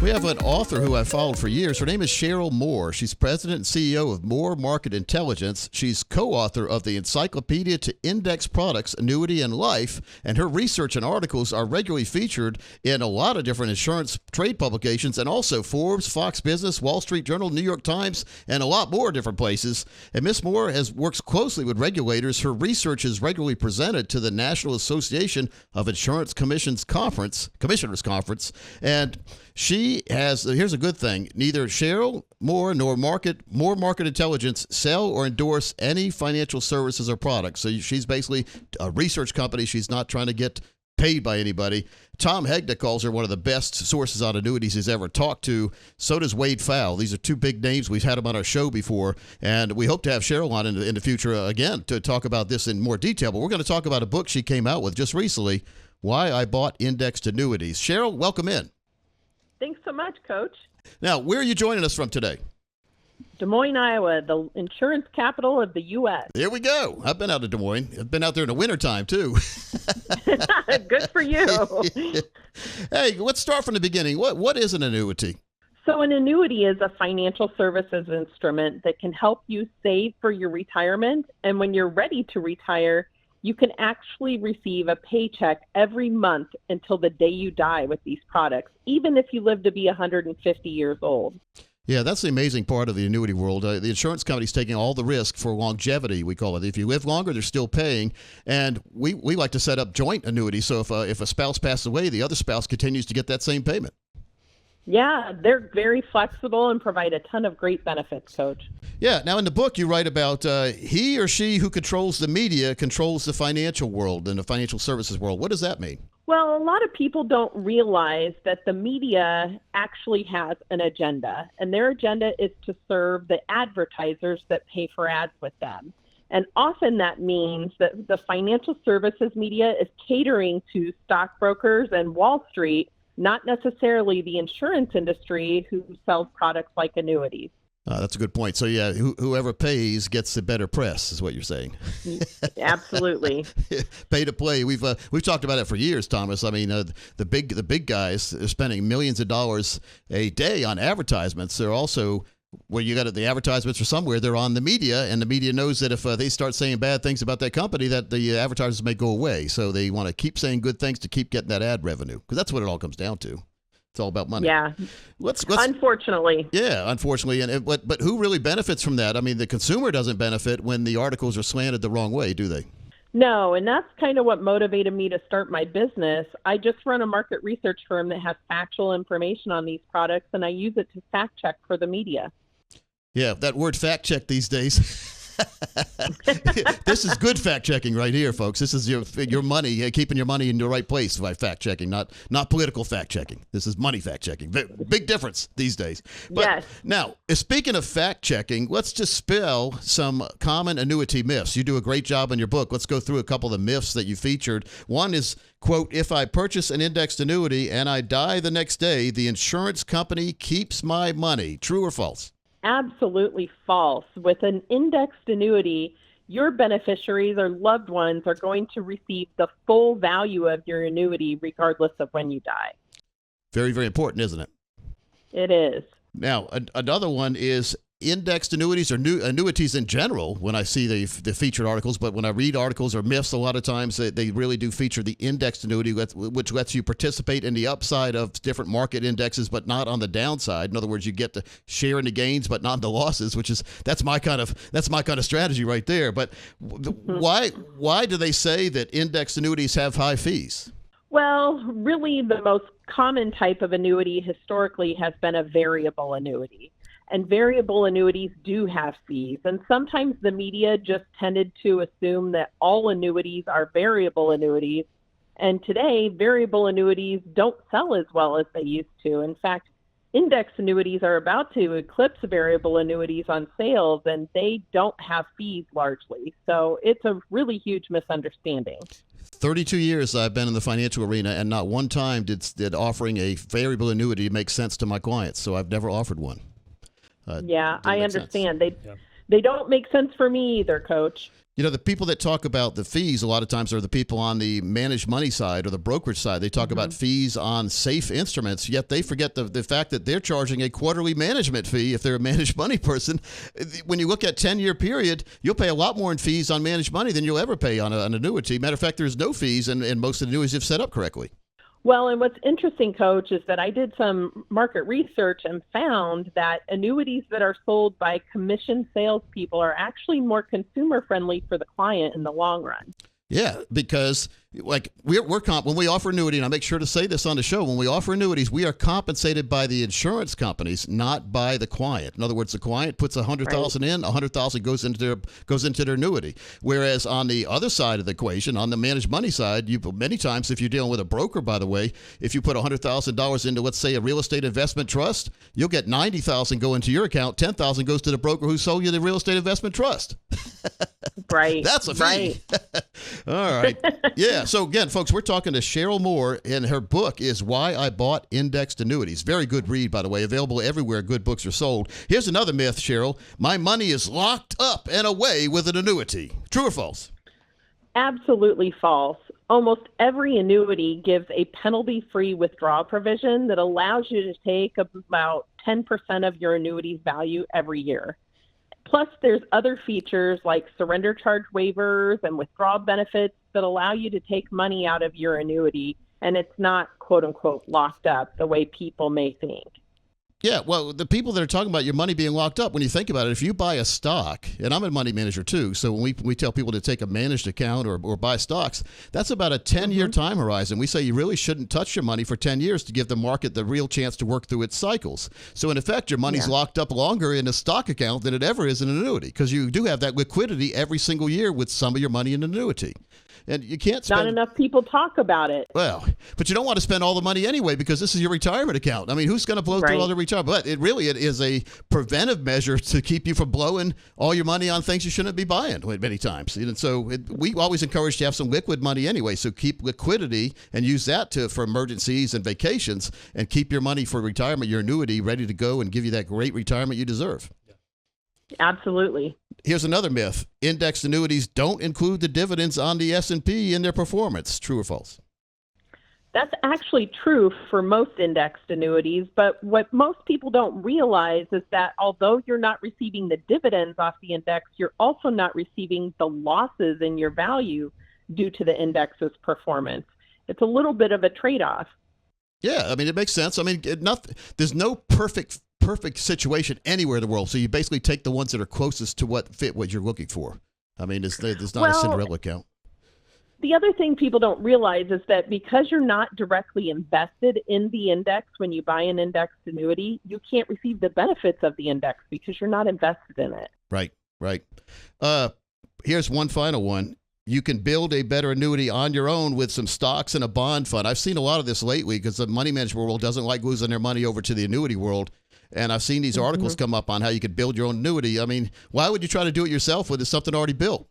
We have an author who I've followed for years. Her name is Sheryl Moore. She's president and CEO of Moore Market Intelligence. She's co-author of the Encyclopedia to Index Products, Annuity and Life, and her research and articles are regularly featured in a lot of different insurance trade publications and also Forbes, Fox Business, Wall Street Journal, New York Times, and a lot more different places. And Miss Moore works closely with regulators. Her research is regularly presented to the National Association of Insurance Commissioners Conference, and she has, here's a good thing, neither Sheryl Moore nor Moore Market Intelligence sell or endorse any financial services or products. So she's basically a research company. She's not trying to get paid by anybody. Tom Hegda calls her one of the best sources on annuities he's ever talked to. So does Wade Fowle. These are two big names. We've had them on our show before, and we hope to have Sheryl on in the future again to talk about this in more detail. But we're going to talk about a book she came out with just recently, Why I Bought Indexed Annuities. Sheryl, welcome in. Thanks so much, Coach. Now, where are you joining us from today? Des Moines, Iowa, the insurance capital of the U.S. There we go. I've been out of Des Moines. I've been out there in the wintertime, too. Good for you. Hey, let's start from the beginning. What is an annuity? So an annuity is a financial services instrument that can help you save for your retirement. And when you're ready to retire, you can actually receive a paycheck every month until the day you die with these products, even if you live to be 150 years old. Yeah, that's the amazing part of the annuity world. The insurance company's taking all the risk for longevity, we call it. If you live longer, they're still paying. And we like to set up joint annuities. So if a spouse passes away, the other spouse continues to get that same payment. Yeah, they're very flexible and provide a ton of great benefits, Coach. Yeah. Now, in the book, you write about he or she who controls the media controls the financial world and the financial services world. What does that mean? Well, a lot of people don't realize that the media actually has an agenda, and their agenda is to serve the advertisers that pay for ads with them. And often that means that the financial services media is catering to stockbrokers and Wall Street, not necessarily the insurance industry who sells products like annuities. That's a good point. So, yeah, whoever pays gets the better press, is what you're saying. Absolutely. Pay to play. We've talked about it for years, Thomas. I mean, the big guys are spending millions of dollars a day on advertisements. They're also, where you got the advertisements are somewhere, they're on the media, and the media knows that if they start saying bad things about that company, that the advertisers may go away. So they want to keep saying good things to keep getting that ad revenue, because that's what it all comes down to. It's all about money. Yeah. Let's unfortunately. Yeah, unfortunately. But who really benefits from that? I mean, the consumer doesn't benefit when the articles are slanted the wrong way, do they? No, and that's kind of what motivated me to start my business. I just run a market research firm that has factual information on these products, and I use it to fact check for the media. Yeah, that word fact check these days. This is good fact checking right here, folks. This is your money, keeping your money in the right place by fact checking, not political fact checking. This is money fact checking. Big difference these days. But yes. Now, speaking of fact checking, let's dispel some common annuity myths. You do a great job in your book. Let's go through a couple of the myths that you featured. One is, quote, if I purchase an indexed annuity and I die the next day, the insurance company keeps my money. True or false? Absolutely false. With an indexed annuity, your beneficiaries or loved ones are going to receive the full value of your annuity regardless of when you die. Very, very important, isn't it? It is. Now, another one is indexed annuities or annuities in general, when I see the featured articles, but when I read articles or myths, a lot of times they really do feature the indexed annuity, which lets you participate in the upside of different market indexes, but not on the downside. In other words, you get to share in the gains, but not in the losses, that's my kind of strategy right there. But why do they say that indexed annuities have high fees? Well, really the most common type of annuity historically has been a variable annuity. And variable annuities do have fees. And sometimes the media just tended to assume that all annuities are variable annuities. And today, variable annuities don't sell as well as they used to. In fact, index annuities are about to eclipse variable annuities on sales, and they don't have fees largely. So it's a really huge misunderstanding. 32 years I've been in the financial arena, and not one time did offering a variable annuity make sense to my clients. So I've never offered one. Yeah, I understand. they don't make sense for me either, Coach. You know, the people that talk about the fees a lot of times are the people on the managed money side or the brokerage side. They talk about fees on safe instruments, yet they forget the fact that they're charging a quarterly management fee if they're a managed money person. When you look at 10-year period, you'll pay a lot more in fees on managed money than you'll ever pay on an annuity. Matter of fact, there's no fees in most annuities if set up correctly. Well, and what's interesting, Coach, is that I did some market research and found that annuities that are sold by commission salespeople are actually more consumer friendly for the client in the long run. Yeah, because like we're when we offer annuity, and I make sure to say this on the show, when we offer annuities, we are compensated by the insurance companies, not by the client. In other words, the client puts $100,000 in, $100,000 goes into their annuity. Whereas on the other side of the equation, on the managed money side, many times if you're dealing with a broker, by the way, if you put $100,000 into, let's say, a real estate investment trust, you'll get $90,000 go into your account, $10,000 goes to the broker who sold you the real estate investment trust. Right. That's a fee. Right. All right. Yeah. So again, folks, we're talking to Sheryl Moore, and her book is Why I Bought Indexed Annuities. Very good read, by the way. Available everywhere good books are sold. Here's another myth, Sheryl. My money is locked up and away with an annuity. True or false? Absolutely false. Almost every annuity gives a penalty-free withdrawal provision that allows you to take about 10% of your annuity's value every year. Plus, there's other features like surrender charge waivers and withdrawal benefits that allow you to take money out of your annuity, and it's not, quote unquote, locked up the way people may think. Yeah, well, the people that are talking about your money being locked up, when you think about it, if you buy a stock, and I'm a money manager too, so when we tell people to take a managed account or buy stocks, that's about a 10-year time horizon. We say you really shouldn't touch your money for 10 years to give the market the real chance to work through its cycles. So in effect, your money's locked up longer in a stock account than it ever is in an annuity, because you do have that liquidity every single year with some of your money in an annuity. And you can't spend... Not enough people talk about it. Well, but you don't want to spend all the money anyway because this is your retirement account. I mean, who's going to blow through all the retirement? But it is a preventive measure to keep you from blowing all your money on things you shouldn't be buying many times. And so we always encourage to have some liquid money anyway. So keep liquidity and use that for emergencies and vacations, and keep your money for retirement, your annuity, ready to go and give you that great retirement you deserve. Absolutely. Here's another myth. Indexed annuities don't include the dividends on the S&P in their performance. True or false? That's actually true for most indexed annuities, but what most people don't realize is that although you're not receiving the dividends off the index, you're also not receiving the losses in your value due to the index's performance. It's a little bit of a trade-off. Yeah, I mean, it makes sense. I mean, there's no perfect situation anywhere in the world. So you basically take the ones that are closest to what you're looking for. I mean, there's not a Cinderella account. The other thing people don't realize is that because you're not directly invested in the index when you buy an indexed annuity, you can't receive the benefits of the index because you're not invested in it. Right. Here's one final one. You can build a better annuity on your own with some stocks and a bond fund. I've seen a lot of this lately because the money management world doesn't like losing their money over to the annuity world. And I've seen these articles come up on how you could build your own annuity. I mean, why would you try to do it yourself when there's something already built?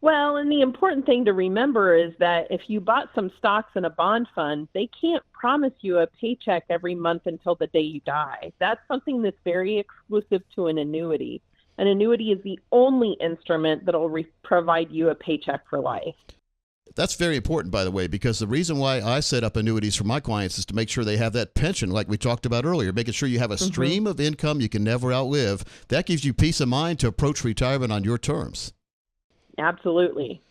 Well, and the important thing to remember is that if you bought some stocks in a bond fund, they can't promise you a paycheck every month until the day you die. That's something that's very exclusive to an annuity. An annuity is the only instrument that will provide you a paycheck for life. That's very important, by the way, because the reason why I set up annuities for my clients is to make sure they have that pension like we talked about earlier, making sure you have a stream of income you can never outlive. That gives you peace of mind to approach retirement on your terms. Absolutely.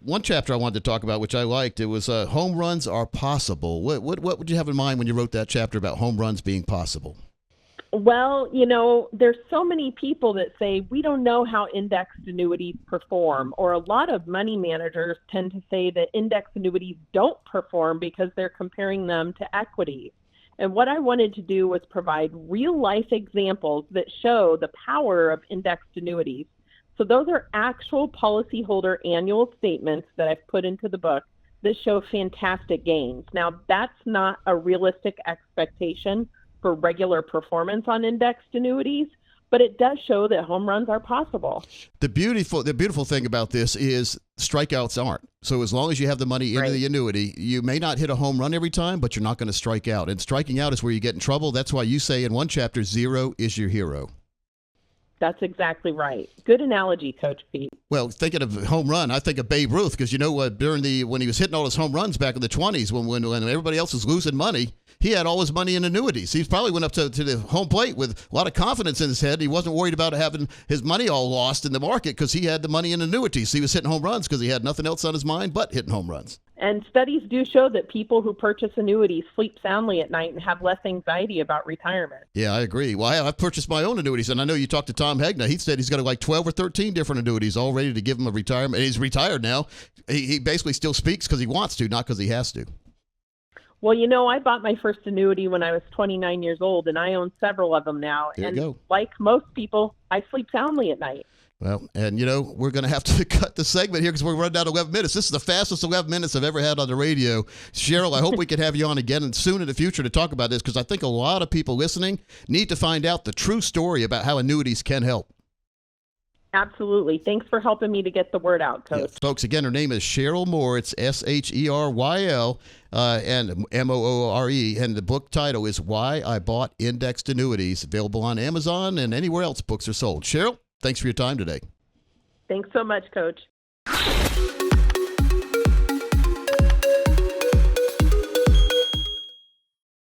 One chapter I wanted to talk about, which I liked, it was home runs are possible. What would you have in mind when you wrote that chapter about home runs being possible? Well, there's so many people that say we don't know how indexed annuities perform, or a lot of money managers tend to say that indexed annuities don't perform because they're comparing them to equities. And what I wanted to do was provide real-life examples that show the power of indexed annuities. So those are actual policyholder annual statements that I've put into the book that show fantastic gains. Now, that's not a realistic expectation for regular performance on indexed annuities, but it does show that home runs are possible. The beautiful thing about this is strikeouts aren't. So as long as you have the money into the annuity, you may not hit a home run every time, but you're not going to strike out. And striking out is where you get in trouble. That's why you say in one chapter, 0 is your hero. That's exactly right. Good analogy, Coach Pete. Well, thinking of home run, I think of Babe Ruth because during when he was hitting all his home runs back in the 20s, when everybody else was losing money, he had all his money in annuities. He probably went up to the home plate with a lot of confidence in his head. He wasn't worried about having his money all lost in the market because he had the money in annuities. He was hitting home runs because he had nothing else on his mind but hitting home runs. And studies do show that people who purchase annuities sleep soundly at night and have less anxiety about retirement. Yeah, I agree. Well, I've purchased my own annuities, and I know you talked to Tom Hegna. He said he's got like 12 or 13 different annuities all ready to give him a retirement. He's retired now. He basically still speaks because he wants to, not because he has to. Well, I bought my first annuity when I was 29 years old, and I own several of them now. There you go. Like most people, I sleep soundly at night. Well, and we're going to have to cut the segment here because we're running down 11 minutes. This is the fastest 11 minutes I've ever had on the radio. Cheryl, I hope we can have you on again and soon in the future to talk about this because I think a lot of people listening need to find out the true story about how annuities can help. Absolutely. Thanks for helping me to get the word out, Coach. Yeah, folks, again, her name is Sheryl Moore. It's Sheryl and Moore. And the book title is Why I Bought Indexed Annuities, available on Amazon and anywhere else books are sold. Cheryl, thanks for your time today. Thanks so much, Coach.